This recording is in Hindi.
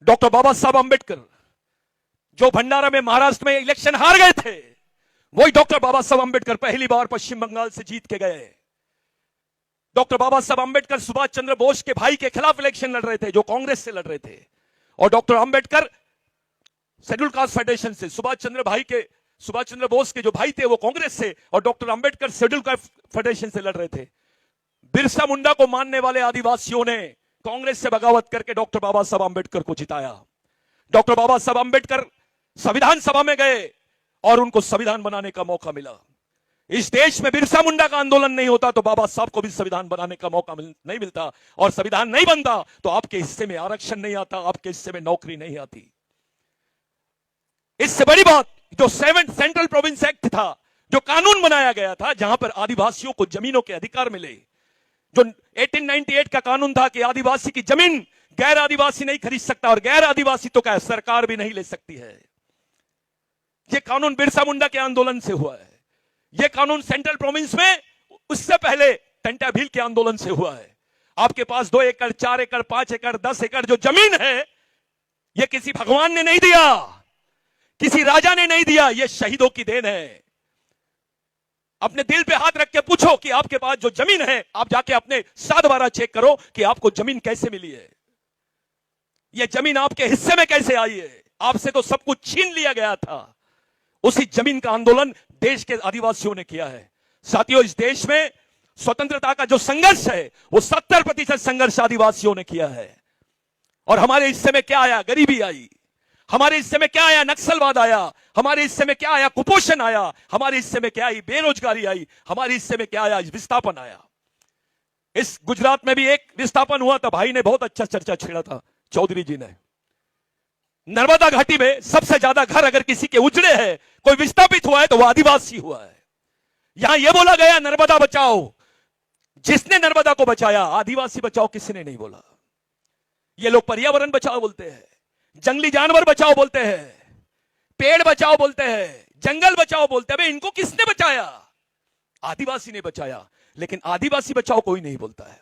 डॉक्टर बाबा साहब अंबेडकर जो भंडारा में महाराष्ट्र में इलेक्शन हार गए थे, वही डॉक्टर बाबा साहब अंबेडकर पहली बार पश्चिम बंगाल से जीत के गए। डॉक्टर बाबा साहब अंबेडकर सुभाष चंद्र बोस के भाई के खिलाफ इलेक्शन लड़ रहे थे, जो कांग्रेस से लड़ रहे थे, और doctor Ambedkar schedule caste federation से, सुभाष चंद्र बोस के जो भाई थे वो कांग्रेस से, और doctor Ambedkar schedule caste federation से लड़ रहे थे। बिरसा मुंडा को मानने वाले आदिवासियों ने कांग्रेस से बगावत करके डॉक्टर बाबा साहब अंबेडकर को जिताया। डॉक्टर बाबा साहब अंबेडकर संविधान सभा में गए और उनको संविधान बनाने का मौका मिला। इस देश में बिरसा मुंडा का आंदोलन नहीं होता तो बाबा साहब को भी संविधान बनाने का मौका नहीं मिलता, और संविधान नहीं बनता तो आपके हिस्से में आरक्षण नहीं आता, आपके हिस्से में नौकरी नहीं आती। इससे बड़ी बात, जो सेंट्रल प्रोविंस एक्ट था, जो कानून बनाया गया था जहां पर आदिवासियों को जमीनों के अधिकार मिले, जो 1898 का कानून था कि आदिवासी की जमीन गैर आदिवासी नहीं खरीद सकता, और गैर आदिवासी तो क्या सरकार भी नहीं ले सकती है। यह कानून बिरसा मुंडा के आंदोलन से हुआ है। यह कानून सेंट्रल प्रोविंस में उससे पहले टंटा भील के आंदोलन से हुआ है। आपके पास 2 एकड़, 4 एकड़, 5 एकड़, 10 एकड़ जो जमीन है, यह किसी भगवान ने नहीं दिया, किसी राजा ने नहीं दिया, यह शहीदों की देन है। अपने दिल पे हाथ रख के पूछो कि आपके पास जो जमीन है, आप जाके अपने 7 बार चेक करो कि आपको जमीन कैसे मिली है, यह जमीन आपके हिस्से में कैसे आई है। आपसे तो सब कुछ छीन लिया गया था। उसी जमीन का आंदोलन देश के आदिवासियों ने किया है। साथियों, इस देश में स्वतंत्रता का जो संघर्ष है वो 70% संघर्ष आदिवासियों ने किया है। और हमारे हिस्से में क्या आया? गरीबी आई। हमारे हिस्से में क्या आया? नक्सलवाद आया। हमारे हिस्से में क्या आया? कुपोषण आया। हमारे हिस्से में क्या आई? बेरोजगारी आई। हमारे हिस्से में क्या आया? विस्थापन आया। इस गुजरात में भी एक विस्थापन हुआ था, भाई ने बहुत अच्छा चर्चा छेड़ा था, चौधरी जी ने। नर्मदा घाटी में सबसे ज्यादा घर अगर किसी के उजड़े हैं, कोई विस्थापित हुआ है तो वह आदिवासी हुआ है। यहां यह बोला गया नर्मदा बचाओ, जिसने नर्मदा को बचाया, आदिवासी बचाओ किसी ने नहीं बोला। ये लोग पर्यावरण बचाओ बोलते हैं, जंगली जानवर बचाओ बोलते हैं, पेड़ बचाओ बोलते हैं, जंगल बचाओ बोलते हैं। इनको किसने बचाया? आदिवासी ने बचाया। लेकिन आदिवासी बचाओ कोई नहीं बोलता है।